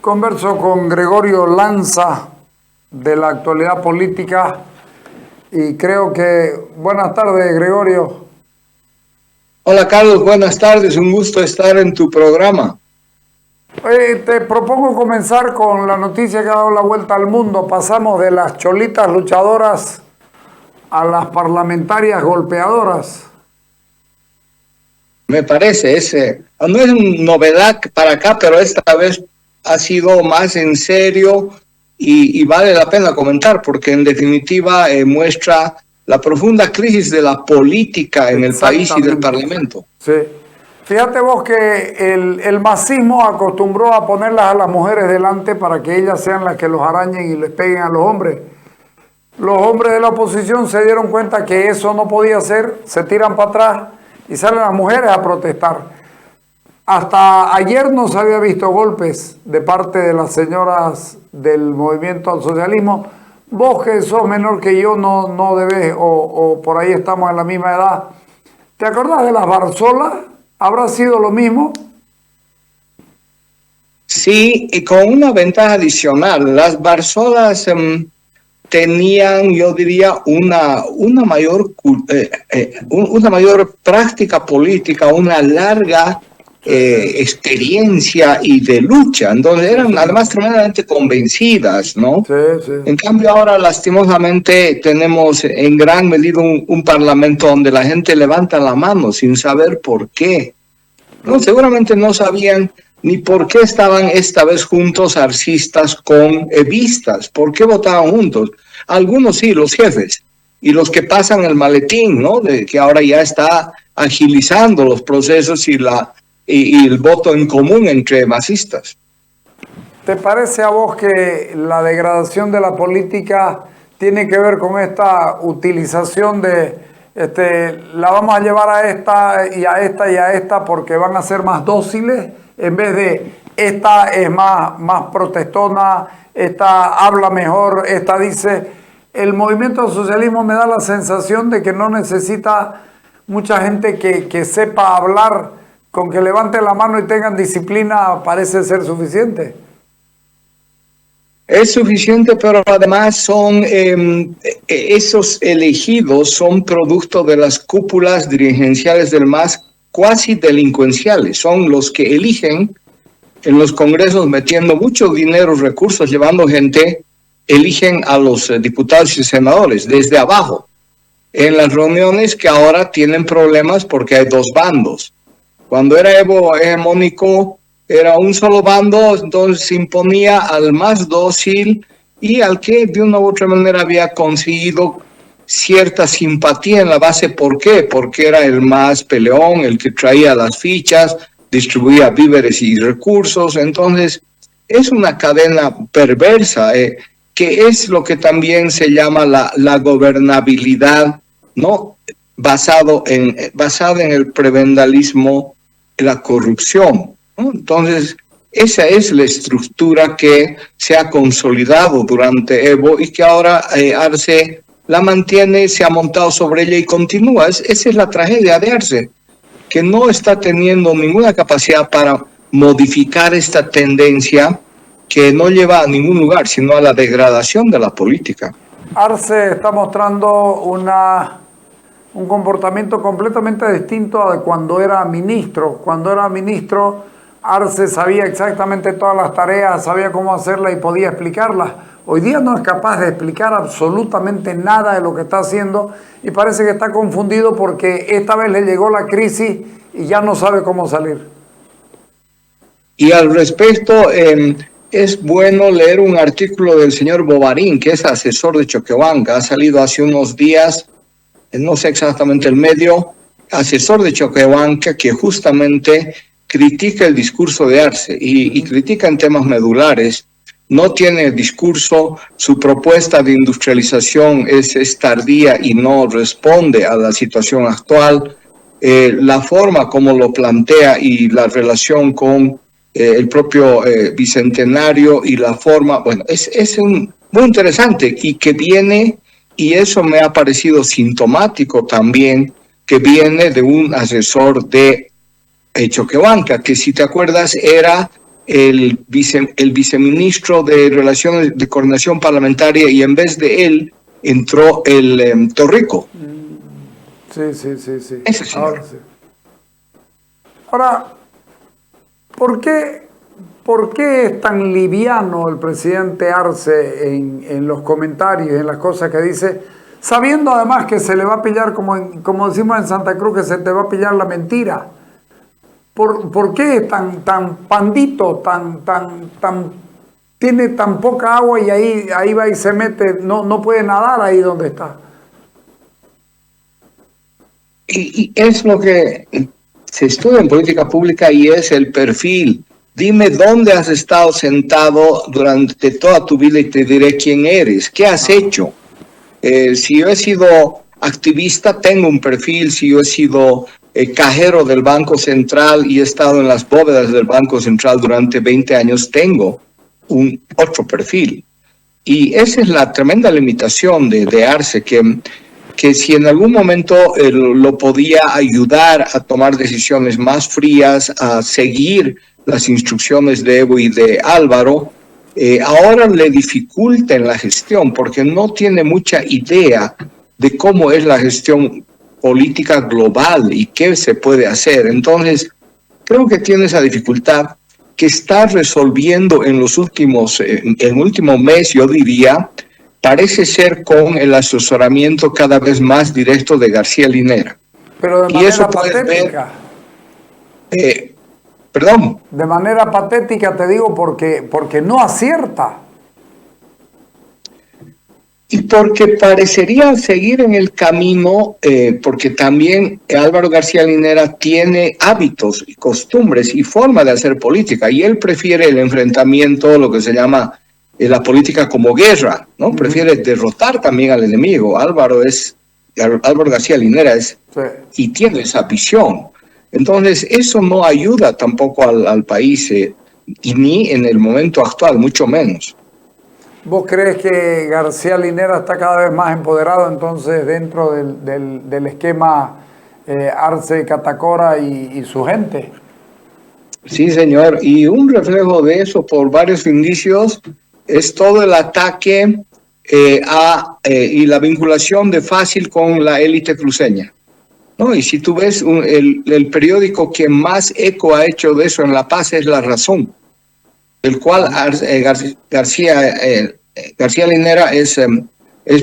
Converso con Gregorio Lanza de la actualidad política y creo que... Buenas tardes, Gregorio. Hola, Carlos, buenas tardes, un gusto estar en tu programa. Te propongo comenzar con la noticia que ha dado la vuelta al mundo. Pasamos de las cholitas luchadoras a las parlamentarias golpeadoras. Me parece, no es novedad para acá, pero esta vez ha sido más en serio y vale la pena comentar porque en definitiva muestra la profunda crisis de la política en el país y del Parlamento. Sí. Fíjate vos que el masismo acostumbró a ponerlas a las mujeres delante para que ellas sean las que los arañen y les peguen a los hombres. Los hombres de la oposición se dieron cuenta que eso no podía ser, se tiran para atrás y salen las mujeres a protestar. Hasta ayer no se había visto golpes de parte de las señoras del movimiento al socialismo. Vos que sos menor que yo no debes, o por ahí estamos en la misma edad. ¿Te acordás de las Barzolas? ¿Habrá sido lo mismo? Sí, y con una ventaja adicional. Las Barzolas tenían, yo diría, una mayor práctica política, una larga experiencia y de lucha, en donde eran además tremendamente convencidas, ¿no? Sí, sí. En cambio ahora lastimosamente tenemos en gran medida un parlamento donde la gente levanta la mano sin saber por qué. No, seguramente no sabían ni por qué estaban esta vez juntos arcistas con evistas, por qué votaban juntos. Algunos sí, los jefes, y los que pasan el maletín, ¿no? De que ahora ya está agilizando los procesos y el voto en común entre masistas. ¿Te parece a vos que la degradación de la política tiene que ver con esta utilización de la vamos a llevar a esta y a esta y a esta porque van a ser más dóciles en vez de esta es más protestona, esta habla mejor, esta dice? El movimiento del socialismo me da la sensación de que no necesita mucha gente que sepa hablar. Con que levanten la mano y tengan disciplina parece ser suficiente. Es suficiente, pero además son esos elegidos son producto de las cúpulas dirigenciales del MAS cuasi delincuenciales. Son los que eligen en los congresos metiendo mucho dinero, recursos, llevando gente, eligen a los diputados y senadores desde abajo. En las reuniones que ahora tienen problemas porque hay dos bandos. Cuando era Evo hegemónico, era un solo bando, entonces se imponía al más dócil y al que de una u otra manera había conseguido cierta simpatía en la base. ¿Por qué? Porque era el más peleón, el que traía las fichas, distribuía víveres y recursos. Entonces, es una cadena perversa, que es lo que también se llama la gobernabilidad, ¿no? Basada en el prebendalismo, la corrupción, ¿no? Entonces, esa es la estructura que se ha consolidado durante Evo y que ahora Arce la mantiene, se ha montado sobre ella y continúa. Esa es la tragedia de Arce, que no está teniendo ninguna capacidad para modificar esta tendencia que no lleva a ningún lugar, sino a la degradación de la política. Arce está mostrando un comportamiento completamente distinto a cuando era ministro. Cuando era ministro, Arce sabía exactamente todas las tareas, sabía cómo hacerlas y podía explicarlas. Hoy día no es capaz de explicar absolutamente nada de lo que está haciendo y parece que está confundido porque esta vez le llegó la crisis y ya no sabe cómo salir. Y al respecto, es bueno leer un artículo del señor Bovarín, que es asesor de Choquehuanca, ha salido hace unos días, no sé exactamente el medio, asesor de Choquehuanca, que justamente critica el discurso de Arce y critica en temas medulares. No tiene discurso, su propuesta de industrialización es tardía y no responde a la situación actual. La forma como lo plantea y la relación con el propio bicentenario y la forma, bueno, es muy interesante y que viene, y eso me ha parecido sintomático también, que viene de un asesor de Choquehuanca, que si te acuerdas era el viceministro de Relaciones de Coordinación Parlamentaria, y en vez de él entró el Torrico. Sí. Ese señor. Ahora sí. Ahora, ¿por qué es tan liviano el presidente Arce en los comentarios, en las cosas que dice, sabiendo además que se le va a pillar, como decimos en Santa Cruz, que se te va a pillar la mentira? ¿Por qué es tan pandito, tiene tan poca agua y ahí va y se mete, no puede nadar ahí donde está? Y es lo que se estudia en política pública, y es el perfil. Dime dónde has estado sentado durante toda tu vida y te diré quién eres, qué has hecho. Si yo he sido activista, tengo un perfil. Si yo he sido cajero del Banco Central y he estado en las bóvedas del Banco Central durante 20 años, tengo otro perfil. Y esa es la tremenda limitación de Arce, que si en algún momento lo podía ayudar a tomar decisiones más frías, a seguir las instrucciones de Evo y de Álvaro, ahora le dificulta en la gestión porque no tiene mucha idea de cómo es la gestión política global y qué se puede hacer. Entonces, creo que tiene esa dificultad que está resolviendo en el último mes, yo diría. Parece ser con el asesoramiento cada vez más directo de García Linera. Pero de manera patética. Perdón. De manera patética, te digo, porque no acierta. Y porque parecería seguir en el camino, porque también Álvaro García Linera tiene hábitos y costumbres y forma de hacer política, y él prefiere el enfrentamiento, lo que se llama la política como guerra, ¿no? Uh-huh. Prefiere derrotar también al enemigo. Álvaro García Linera sí, y tiene esa visión. Entonces, eso no ayuda tampoco al país, y ni en el momento actual, mucho menos. ¿Vos crees que García Linera está cada vez más empoderado entonces dentro del esquema Arce Catacora y su gente? Sí, señor, y un reflejo de eso por varios indicios es todo el ataque y la vinculación de Fácil con la élite cruceña, ¿no? Y si tú ves el periódico que más eco ha hecho de eso en La Paz es La Razón, del cual García Linera es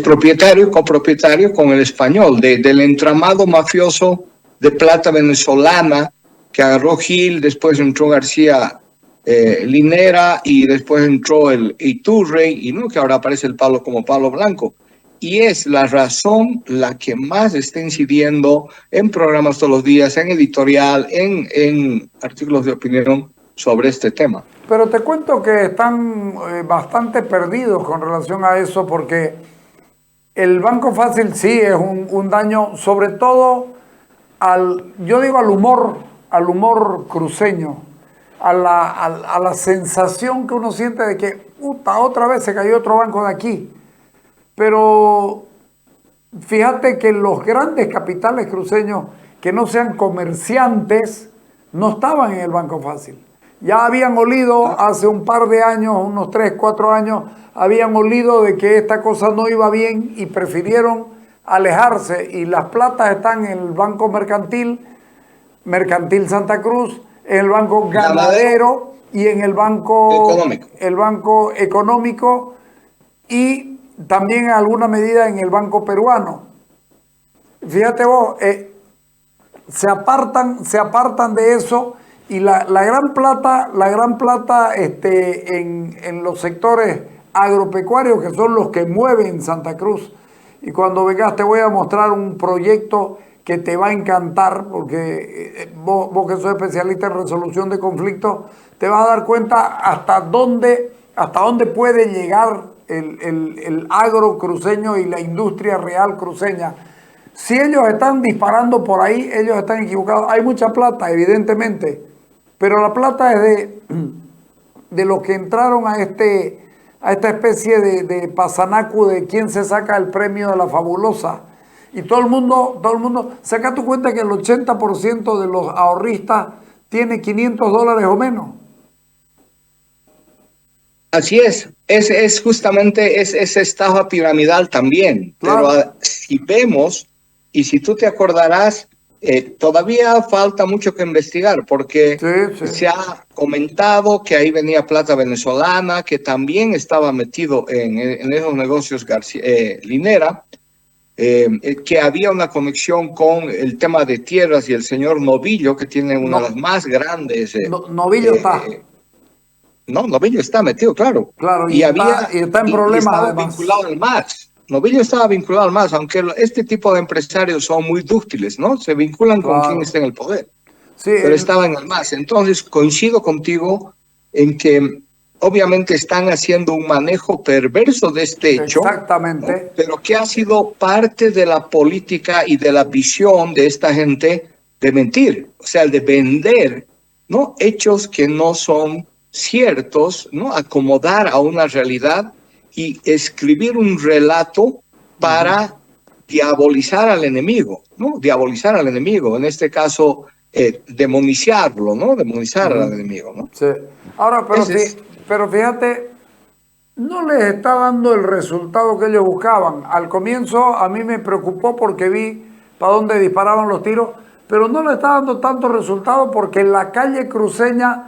propietario y copropietario con El Español, del entramado mafioso de plata venezolana que agarró Gil, después entró García Linera y después entró el Iturrey, y no que ahora aparece el Palo como Palo Blanco. Y es La Razón la que más está incidiendo en programas todos los días, en editorial, en artículos de opinión sobre este tema. Pero te cuento que están bastante perdidos con relación a eso, porque el Banco Fácil sí es un daño, sobre todo yo digo al humor cruceño, a la sensación que uno siente de que otra vez se cayó otro banco de aquí. Pero fíjate que los grandes capitales cruceños que no sean comerciantes no estaban en el Banco Fácil. Ya habían olido hace un par de años, unos 3, 4 años, habían olido de que esta cosa no iba bien y prefirieron alejarse, y las platas están en el Banco Mercantil Santa Cruz, en el Banco Ganadero y en el Banco Económico, y también en alguna medida en el Banco Peruano. Fíjate vos, se apartan de eso, y la gran plata en los sectores agropecuarios, que son los que mueven Santa Cruz. Y cuando vengas te voy a mostrar un proyecto que te va a encantar, porque vos que sos especialista en resolución de conflictos, te vas a dar cuenta hasta dónde puede llegar el agro cruceño y la industria real cruceña. Si ellos están disparando por ahí, ellos están equivocados. Hay mucha plata, evidentemente, pero la plata es de los que entraron a esta especie de pasanacu de quién se saca el premio de la fabulosa. Y todo el mundo, saca tu cuenta que el 80% de los ahorristas tiene $500 o menos. Así es justamente esa estafa piramidal también, pero Claro, si vemos, y si tú te acordarás, todavía falta mucho que investigar porque sí, sí. se ha comentado que ahí venía plata venezolana, que también estaba metido en esos negocios Linera, que había una conexión con el tema de tierras y el señor Novillo, que tiene una de las No, más grandes Novillo está, eh, no, Novillo está metido, claro. claro, Y y está en y problemas estaba además. vinculado al MAS. Novillo estaba vinculado al MAS, aunque este tipo de empresarios son muy dúctiles, ¿no? Se vinculan con quien está Claro. en el poder, Sí, pero estaba en el MAS. Entonces, coincido contigo en que obviamente están haciendo un manejo perverso de este hecho, ¿no? exactamente. Pero que ha sido parte de la política y de la visión de esta gente de mentir, o sea, de vender, ¿no? Hechos que no son ciertos, ¿no? Acomodar a una realidad y escribir un relato para diabolizar al enemigo, ¿no? Diabolizar al enemigo, en este caso, demonizarlo, ¿no? Demonizar al enemigo, ¿no? Sí. Ahora, Ese es, pero fíjate, no les está dando el resultado que ellos buscaban. Al comienzo a mí me preocupó porque vi para dónde disparaban los tiros, pero no le está dando tanto resultado porque en la calle cruceña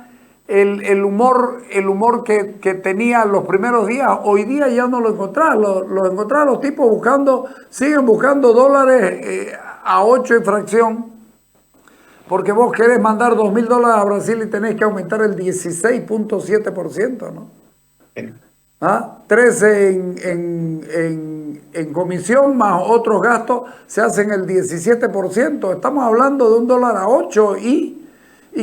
el humor que tenía los primeros días, hoy día ya no lo encontrás. Lo encontrás los tipos buscando, siguen buscando dólares a 8 y fracción. Porque vos querés mandar $2.000 a Brasil y tenés que aumentar el 16,7%, ¿no? ¿Ah? 13 en comisión más otros gastos se hacen el 17%. Estamos hablando de $1 a 8 y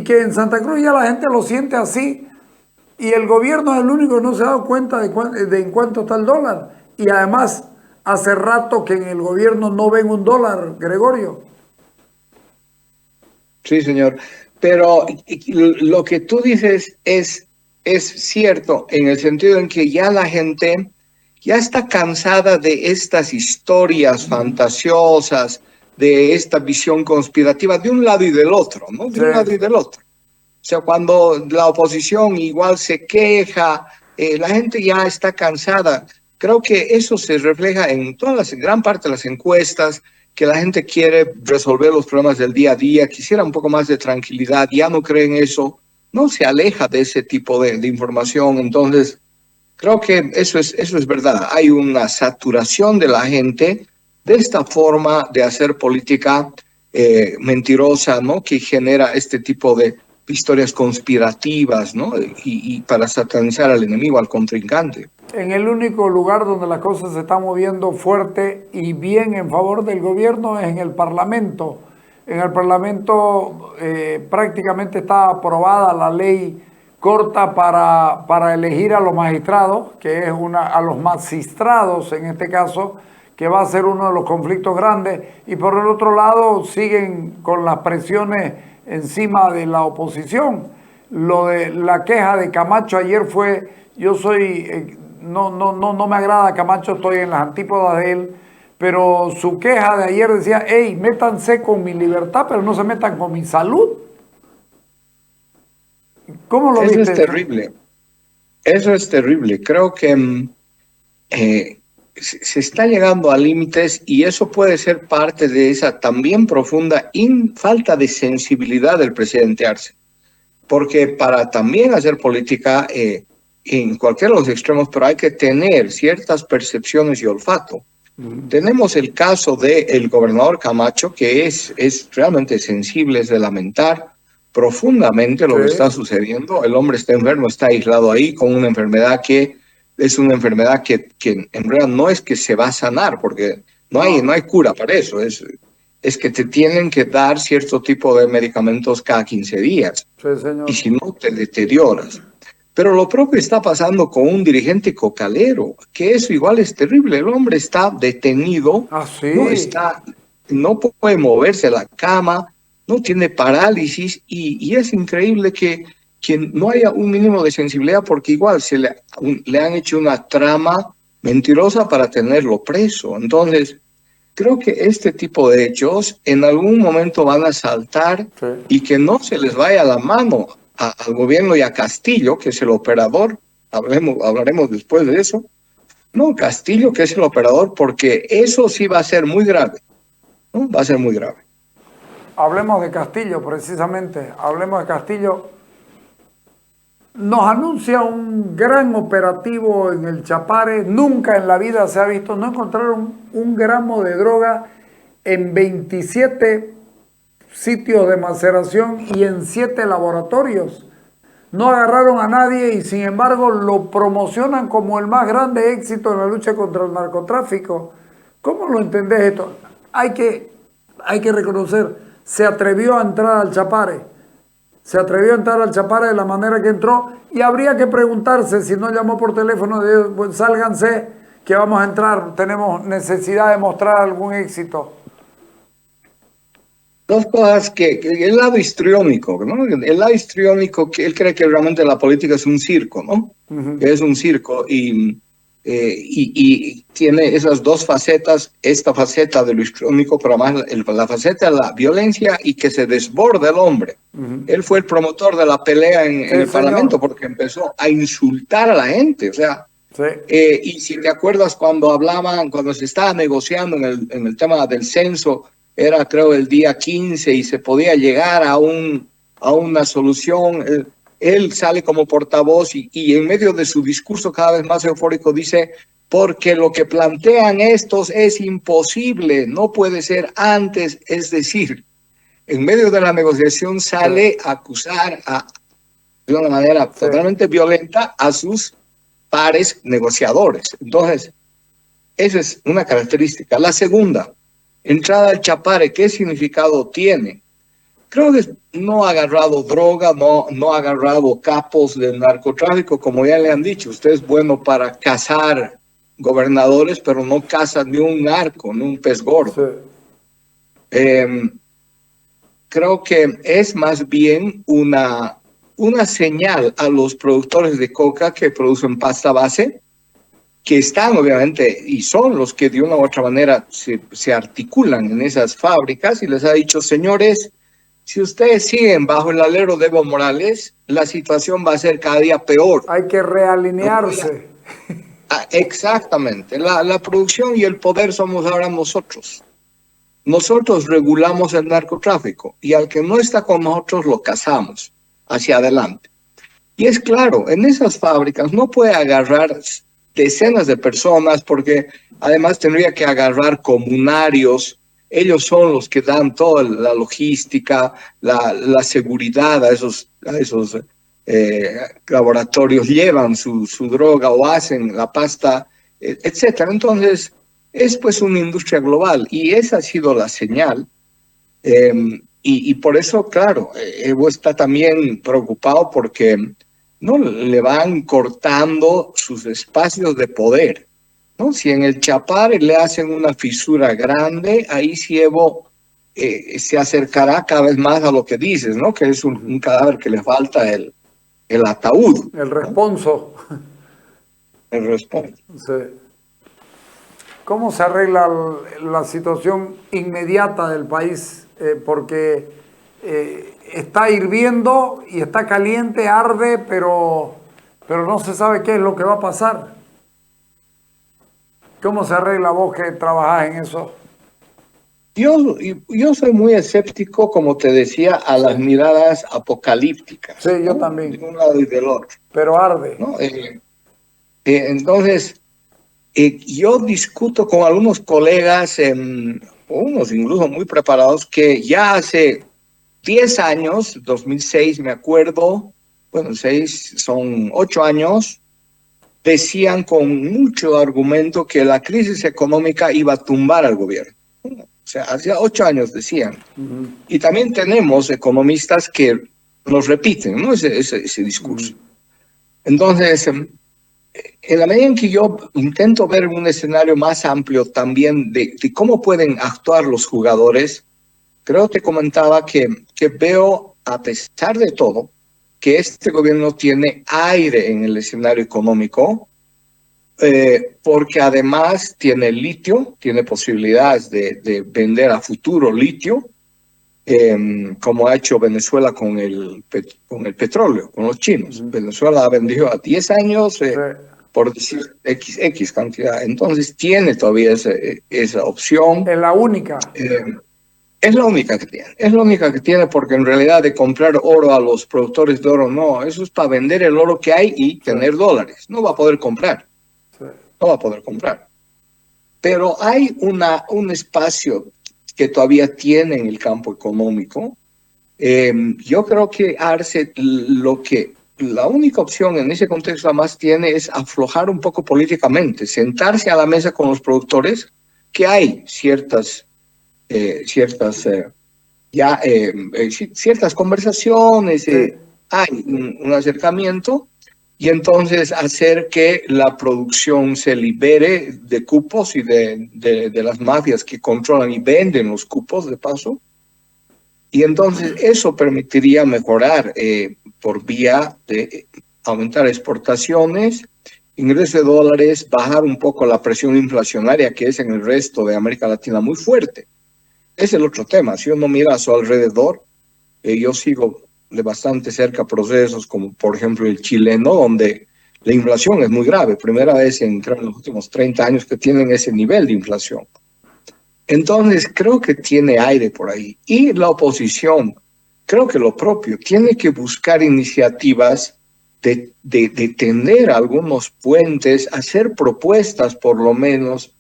que en Santa Cruz ya la gente lo siente así. Y el gobierno es el único que no se ha dado cuenta de en cuánto está el dólar. Y además, hace rato que en el gobierno no ven un dólar, Gregorio. sí, señor. Pero lo que tú dices es cierto en el sentido en que ya la gente ya está cansada de estas historias fantasiosas, de esta visión conspirativa de un lado y del otro, ¿no? De Sí, un lado y del otro. O sea, cuando la oposición igual se queja, la gente ya está cansada. Creo que eso se refleja en gran parte de las encuestas, que la gente quiere resolver los problemas del día a día, quisiera un poco más de tranquilidad, ya no cree en eso, no se aleja de ese tipo de información. Entonces, creo que eso es verdad. Hay una saturación de la gente de esta forma de hacer política mentirosa, ¿no? Que genera este tipo de historias conspirativas, ¿no? Y para satanizar al enemigo, al contrincante. en el único lugar donde las cosas se están moviendo fuerte y bien en favor del gobierno es en el Parlamento. En el Parlamento prácticamente está aprobada la ley corta para elegir a los magistrados, que es a los magistrados en este caso, que va a ser uno de los conflictos grandes. Y por el otro lado siguen con las presiones encima de la oposición. Lo de la queja de Camacho ayer fue, yo soy no me agrada Camacho, estoy en las antípodas de él, pero su queja de ayer decía, hey, métanse con mi libertad, pero no se metan con mi salud. ¿Cómo lo Eso viste es eso? terrible. Eso es terrible. Creo que se está llegando a límites y eso puede ser parte de esa también profunda falta de sensibilidad del presidente Arce. Porque para también hacer política en cualquiera de los extremos, pero hay que tener ciertas percepciones y olfato. Tenemos el caso del gobernador Camacho, que es realmente sensible, es de lamentar profundamente lo que está Sí, sucediendo. El hombre está enfermo, está aislado ahí con una enfermedad que es una enfermedad que en realidad no es que se va a sanar, porque no hay no, cura para eso. Es que te tienen que dar cierto tipo de medicamentos cada 15 días sí, y señor. si no te deterioras. Pero lo propio está pasando con un dirigente cocalero, que eso igual es terrible. El hombre está detenido, Ah, no sí, está, no puede moverse de la cama, no tiene parálisis y es increíble que no haya un mínimo de sensibilidad porque igual le han hecho una trama mentirosa para tenerlo preso. Entonces, creo que este tipo de hechos en algún momento van a saltar sí. y que no se les vaya la mano al gobierno y a Castillo, que es el operador, hablaremos después de eso. No, Castillo, que es el operador, porque eso sí va a ser muy grave, ¿no? Va a ser muy grave. Hablemos de Castillo, precisamente. Hablemos de Castillo. Nos anuncia un gran operativo en el Chapare. Nunca en la vida se ha visto. No encontraron un gramo de droga en 27 sitios de maceración y en 7 laboratorios. No agarraron a nadie y sin embargo lo promocionan como el más grande éxito en la lucha contra el narcotráfico. ¿Cómo lo entendés esto? Hay que reconocer, se atrevió a entrar al Chapare. Se atrevió a entrar al Chapare de la manera que entró y habría que preguntarse si no llamó por teléfono de pues, sálganse que vamos a entrar, tenemos necesidad de mostrar algún éxito. Dos cosas que el lado histriónico, ¿no? El lado histriónico, que él cree que realmente la política es un circo, ¿no? Que es un circo y tiene esas dos facetas, esta faceta de lo histriónico, pero más la faceta de la violencia y que se desborda el hombre. Él fue el promotor de la pelea en el Parlamento porque empezó a insultar a la gente, o sea, sí. Y si te acuerdas cuando se estaba negociando en el tema del censo, era creo el día 15 y se podía llegar a una solución. Él sale como portavoz y en medio de su discurso cada vez más eufórico dice, porque lo que plantean estos es imposible, no puede ser antes, es decir, en medio de la negociación sale a acusar de una manera totalmente violenta a sus pares negociadores. Entonces, esa es una característica. La segunda, entrada al Chapare, ¿qué significado tiene? Creo que no ha agarrado droga, no ha agarrado capos del narcotráfico, como ya le han dicho. Usted es bueno para cazar gobernadores, pero no caza ni un narco, ni un pez gordo. Sí. Creo que es más bien una señal a los productores de coca que producen pasta base, que están obviamente y son los que de una u otra manera se articulan en esas fábricas y les ha dicho, señores, si ustedes siguen bajo el alero de Evo Morales, la situación va a ser cada día peor. Hay que realinearse. Exactamente. La producción y el poder somos ahora nosotros. Nosotros regulamos el narcotráfico y al que no está con nosotros lo cazamos hacia adelante. Y es claro, en esas fábricas no puede agarrar decenas de personas porque además tendría que agarrar comunarios. Ellos son los que dan toda la logística, la seguridad a esos laboratorios, llevan su droga o hacen la pasta, etcétera. Entonces, es pues una industria global y esa ha sido la señal. Y por eso, claro, Evo está también preocupado porque no le van cortando sus espacios de poder, ¿no? Si en el Chapare le hacen una fisura grande, ahí sí Evo se acercará cada vez más a lo que dices, ¿no? Que es un cadáver que le falta el ataúd. El responso. El responso. Sí. ¿Cómo se arregla la situación inmediata del país? Porque está hirviendo y está caliente, arde, pero no se sabe qué es lo que va a pasar. ¿Cómo se arregla vos que trabajás en eso? Yo soy muy escéptico, como te decía, a las miradas apocalípticas. Sí, yo ¿no? también. De un lado y del otro. Pero arde. ¿No? Entonces, yo discuto con algunos colegas, unos incluso muy preparados, que ya hace 10 años, 2006 me acuerdo, bueno, 6 son 8 años, decían con mucho argumento que la crisis económica iba a tumbar al gobierno. O sea, hace 8 años decían. Y también tenemos economistas que nos repiten, ¿no? ese discurso. Entonces, en la medida en que yo intento ver un escenario más amplio también de cómo pueden actuar los jugadores, creo que comentaba que veo, a pesar de todo, que este gobierno tiene aire en el escenario económico, porque además tiene litio, tiene posibilidades de vender a futuro litio, como ha hecho Venezuela con el petróleo, con los chinos. Venezuela ha vendido a 10 años Sí. por decir X cantidad. Entonces tiene todavía esa opción. Es la única. Es la única que tiene. Es la única que tiene porque en realidad de comprar oro a los productores de oro, no. Eso es para vender el oro que hay y tener dólares. No va a poder comprar. Sí. No va a poder comprar. Pero hay un espacio que todavía tiene en el campo económico. Yo creo que Arce la única opción en ese contexto además tiene es aflojar un poco políticamente, sentarse a la mesa con los productores, que hay ciertas conversaciones, Sí. hay un acercamiento, y entonces hacer que la producción se libere de cupos y de las mafias que controlan y venden los cupos de paso. Y entonces eso permitiría mejorar por vía de aumentar exportaciones, ingresos de dólares, bajar un poco la presión inflacionaria que es en el resto de América Latina muy fuerte. Es el otro tema. Si uno mira a su alrededor, yo sigo de bastante cerca procesos como por ejemplo el chileno, donde la inflación es muy grave. Primera vez en los últimos 30 años que tienen ese nivel de inflación. Entonces, creo que tiene aire por ahí. Y la oposición, creo que lo propio, tiene que buscar iniciativas de tener algunos puentes, hacer propuestas por lo menos,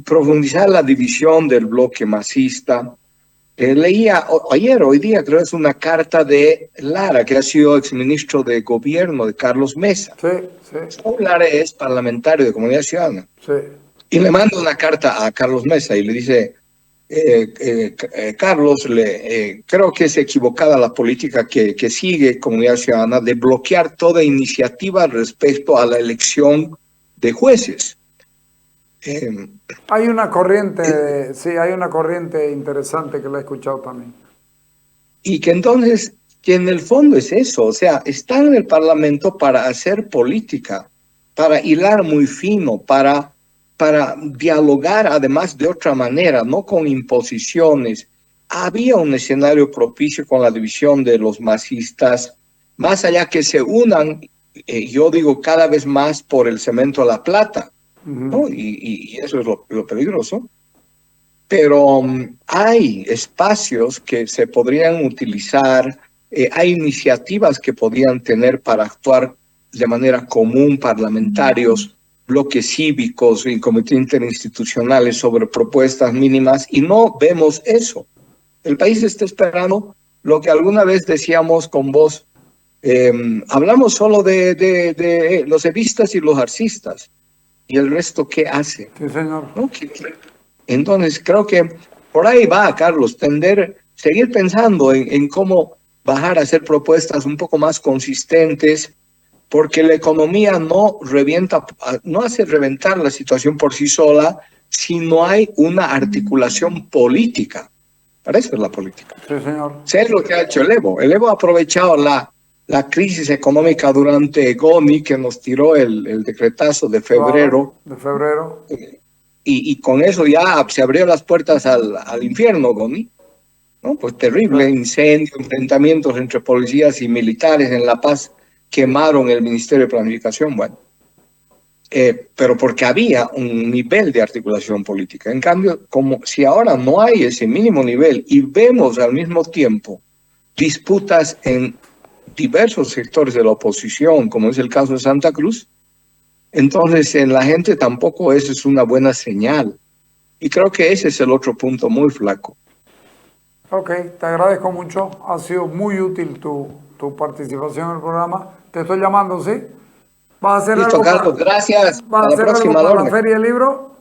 profundizar la división del bloque masista. Leía hoy día, creo que es una carta de Lara, que ha sido exministro de gobierno de Carlos Mesa. Sí, sí. Lara es parlamentario de Comunidad Ciudadana. Sí. Y le manda una carta a Carlos Mesa y le dice, Carlos, creo que es equivocada la política que sigue Comunidad Ciudadana de bloquear toda iniciativa respecto a la elección de jueces. Hay una corriente, sí, hay una corriente interesante que la he escuchado también. Y que entonces, que en el fondo es eso, o sea, están en el Parlamento para hacer política, para hilar muy fino, para dialogar además de otra manera, no con imposiciones. Había un escenario propicio con la división de los masistas, más allá que se unan, yo digo cada vez más por el cemento a la plata, ¿no? Y eso es lo peligroso. Pero hay espacios que se podrían utilizar, hay iniciativas que podrían tener para actuar de manera común parlamentarios, bloques cívicos y comités interinstitucionales sobre propuestas mínimas, y no vemos eso. El país está esperando lo que alguna vez decíamos con vos, hablamos solo de los evistas y los arcistas, y el resto, ¿qué hace? Sí, señor. ¿No? Entonces, creo que por ahí va, Carlos, seguir pensando en cómo bajar a hacer propuestas un poco más consistentes, porque la economía no hace reventar la situación por sí sola si no hay una articulación política. Para eso es la política. Sí, señor. Es lo que ha hecho el Evo. El Evo ha aprovechado la crisis económica durante Goni, que nos tiró el decretazo de febrero. Claro, de febrero. Y con eso ya se abrió las puertas al infierno, Goni, ¿no? Pues terrible, incendio, enfrentamientos entre policías y militares en La Paz, quemaron el Ministerio de Planificación, bueno. Pero porque había un nivel de articulación política. En cambio, como si ahora no hay ese mínimo nivel y vemos al mismo tiempo disputas en diversos sectores de la oposición, como es el caso de Santa Cruz, entonces en la gente tampoco eso es una buena señal. Y creo que ese es el otro punto muy flaco. Ok, te agradezco mucho. Ha sido muy útil tu participación en el programa. Te estoy llamando, ¿sí? ¿Vas a hacer Listo, algo Carlos, gracias. ¿vas a A la hacer próxima, algo para la Lorne. Feria del Libro?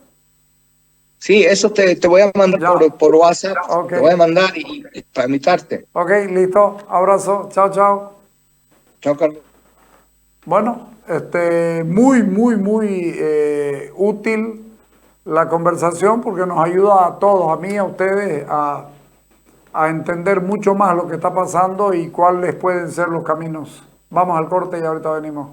Sí, eso te voy a mandar por WhatsApp. Ok. Te voy a mandar para invitarte. Ok, listo. Abrazo. Chao, chao. Chao, Carlos. Bueno, muy, muy, muy útil la conversación porque nos ayuda a todos, a mí y a ustedes, a entender mucho más lo que está pasando y cuáles pueden ser los caminos. Vamos al corte y ahorita venimos.